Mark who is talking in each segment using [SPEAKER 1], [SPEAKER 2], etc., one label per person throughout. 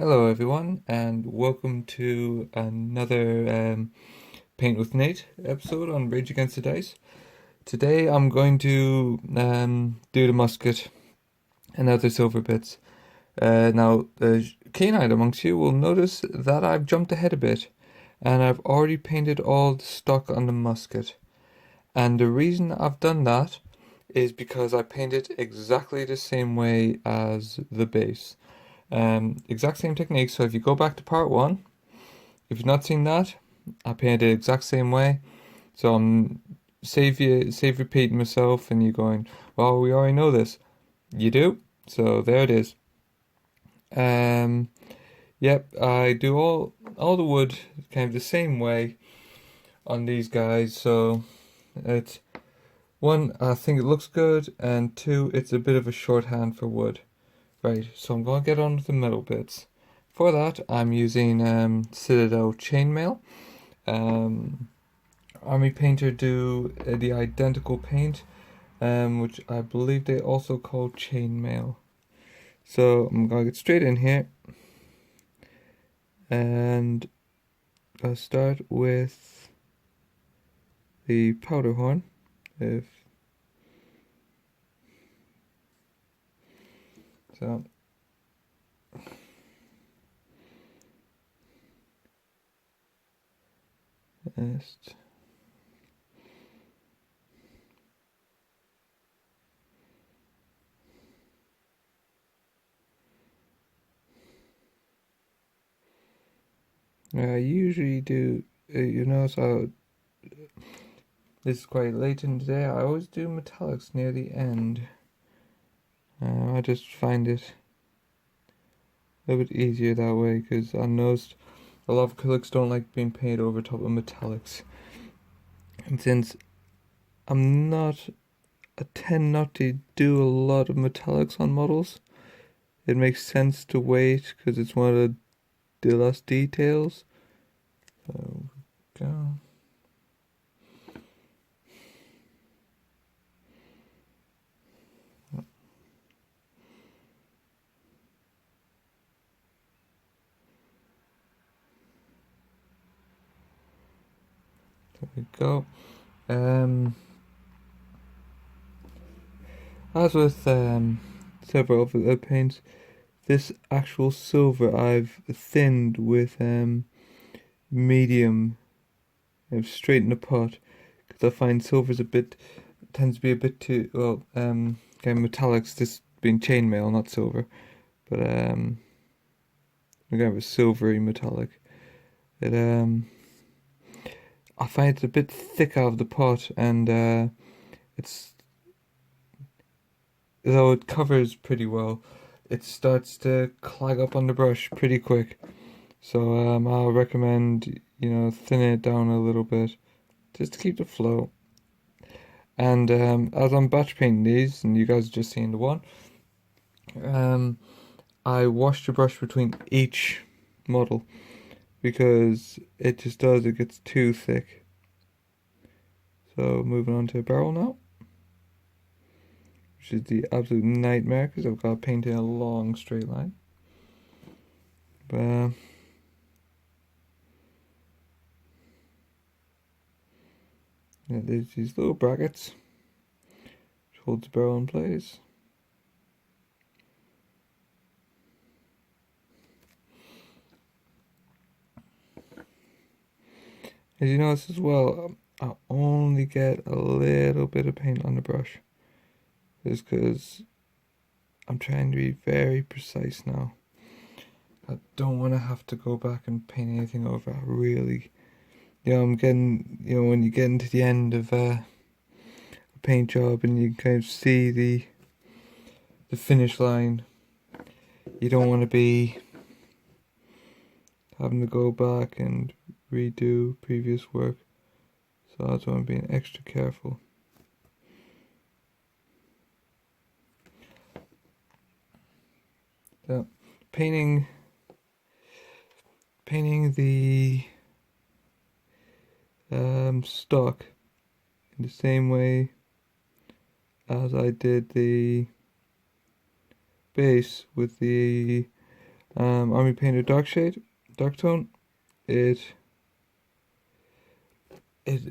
[SPEAKER 1] Hello everyone, and welcome to another Paint with Nate episode on Rage Against the Dice. Today I'm going to do the musket and other silver bits. Now, the keen-eyed amongst you will notice that I've jumped ahead a bit, and I've already painted all the stock on the musket. And the reason I've done that is because I painted exactly the same way as the base. Exact same technique. So if you go back to part one, if you've not seen that, I painted the exact same way. So I'm save repeating myself and you going, well, we already know this. You do. So there it is. Um, yep, I do all the wood kind of the same way on these guys. So it's one, I think it looks good, and two, it's a bit of a shorthand for wood. Right, so I'm going to get on with the metal bits. For that, I'm using Citadel chainmail. Army Painter do the identical paint, which I believe they also call chainmail. So I'm going to get straight in here, and I'll start with the powder horn. If so. Just I usually do, you notice how this is quite late in the day. I always do metallics near the end. I just find it a bit easier that way because I noticed a lot of acrylics don't like being painted over top of metallics. And since I tend not to do a lot of metallics on models, it makes sense to wait because it's one of the last details. So, go. There we go. As with several of the paints, this actual silver I've thinned with medium. I've straightened the pot because I find silver's tends to be a bit too well. Kind of metallics. This being chainmail, not silver, but kind of a silvery metallic. It I find it's a bit thick out of the pot, and it's though it covers pretty well, it starts to clag up on the brush pretty quick. So I'll recommend thinning it down a little bit just to keep the flow. And as I'm batch painting these, and you guys are just seeing the one, I wash the brush between each model because it gets too thick. So moving on to a barrel now, which is the absolute nightmare because I've got to paint in a long straight line. But yeah, there's these little brackets which hold the barrel in place. As you notice as well, I only get a little bit of paint on the brush. Just because I'm trying to be very precise now. I don't want to have to go back and paint anything over. I really, I'm getting, when you get into the end of a paint job and you can kind of see the finish line, you don't want to be having to go back and redo previous work. So that's why I'm being extra careful. So painting the stock in the same way as I did the base with the Army Painter Dark Tone, it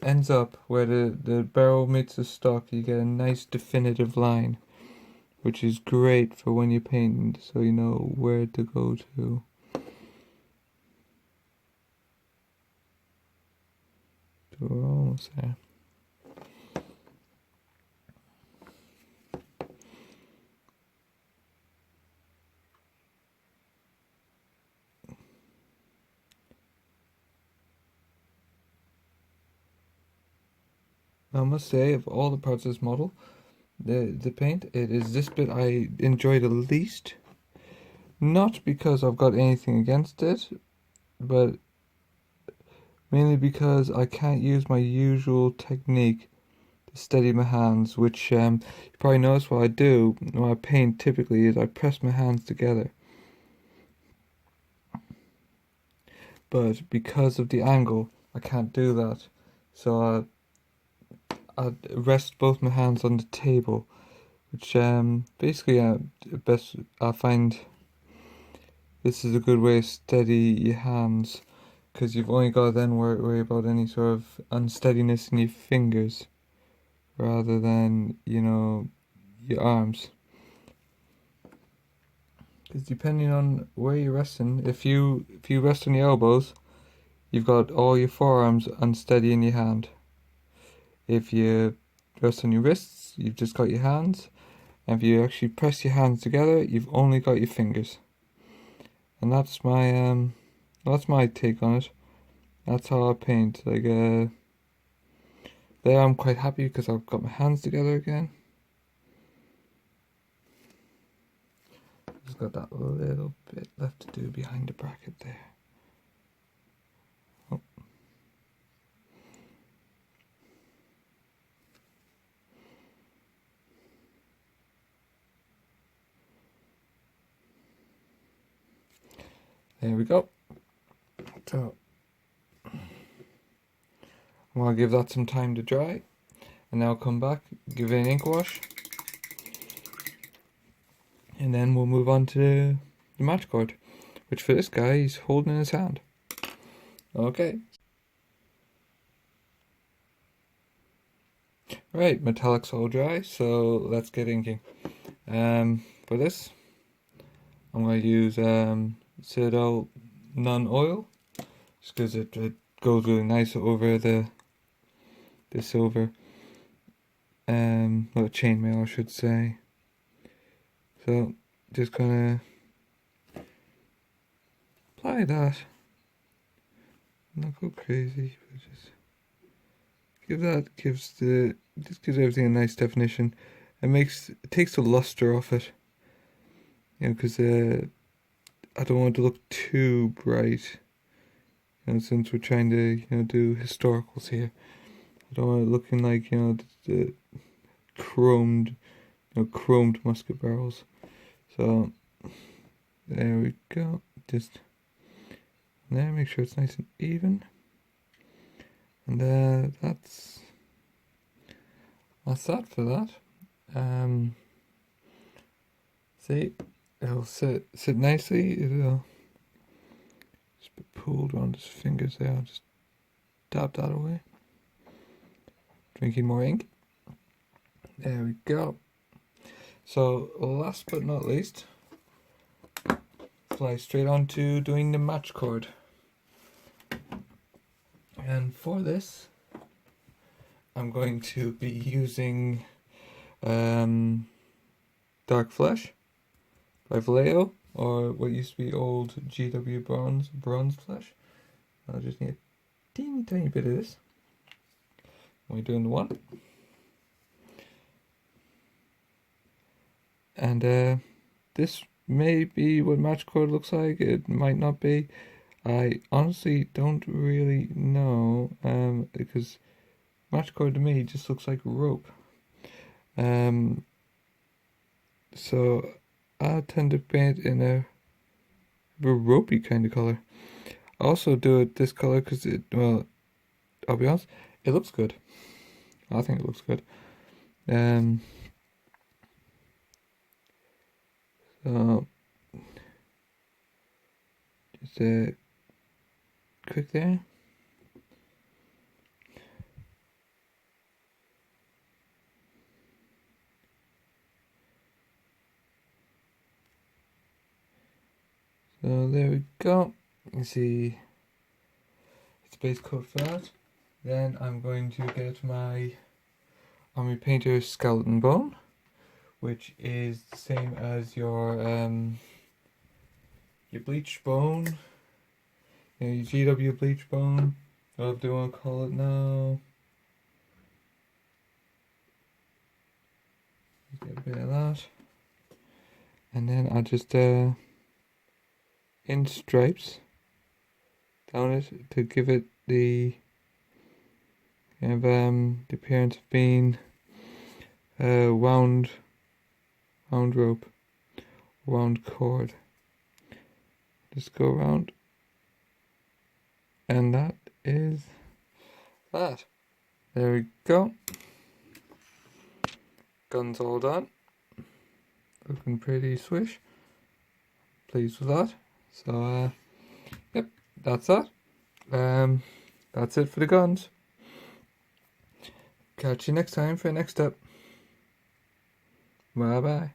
[SPEAKER 1] ends up where the barrel meets the stock, you get a nice definitive line, which is great for when you're painting, so you know where to go to. So we're almost there. I must say, of all the parts of this model, the paint, it is this bit I enjoy the least. Not because I've got anything against it, but mainly because I can't use my usual technique to steady my hands, which you probably notice what I do when I paint typically is I press my hands together. But because of the angle, I can't do that. So I rest both my hands on the table, which basically best I find this is a good way to steady your hands, because you've only got to then worry about any sort of unsteadiness in your fingers rather than, you know, your arms. Because depending on where you're resting, if you rest on your elbows, you've got all your forearms unsteady in your hand. If you rest on your wrists, you've just got your hands. And if you actually press your hands together, you've only got your fingers. And that's my take on it. That's how I paint. Like there I'm quite happy because I've got my hands together again. Just got that little bit left to do behind the bracket there. Oh. There we go. So I'm gonna give that some time to dry, and now I'll come back, give it an ink wash, and then we'll move on to the match cord, which for this guy he's holding in his hand. Okay. Right, metallic's all dry, so let's get inking. For this, I'm going to use Citadel non-oil, just because it goes really nice over the silver, well, chainmail I should say. So just gonna apply that. Not go crazy, but just gives everything a nice definition. It takes the luster off it. You know, because I don't want it to look too bright. You know, since we're trying to, you know, do historicals here, I don't want it looking like, you know, the chromed musket barrels. So there we go. Just there, make sure it's nice and even. And that's that for that. See, it'll sit nicely. It'll just be pulled around his fingers there. I'll just dab that away. Drinking more ink. There we go. So last but not least, fly straight on to doing the match cord. And for this, I'm going to be using Dark Flesh by Vallejo, or what used to be old GW Bronze Flesh. I just need a teeny tiny bit of this. We're doing the one. And this may be what match cord looks like, it might not be. I honestly don't really know, because match cord to me just looks like rope. So I tend to paint in a ropey kind of color. I also do it this color because well, I'll be honest, it looks good. I think it looks good. So just quick there. So there we go. You see it's base coat for that. Then I'm going to get my Army Painter skeleton bone, which is the same as your bleach bone, your GW bleach bone, whatever they want to call it now. Just get a bit of that, and then I'll just in stripes down it to give it the kind of the appearance of being wound rope, wound cord. Just go around, and that is that. There we go. Gun's all done. Looking pretty swish. Pleased with that. So yep, that's that. That's it for the guns. Catch you next time for the next step. Bye bye.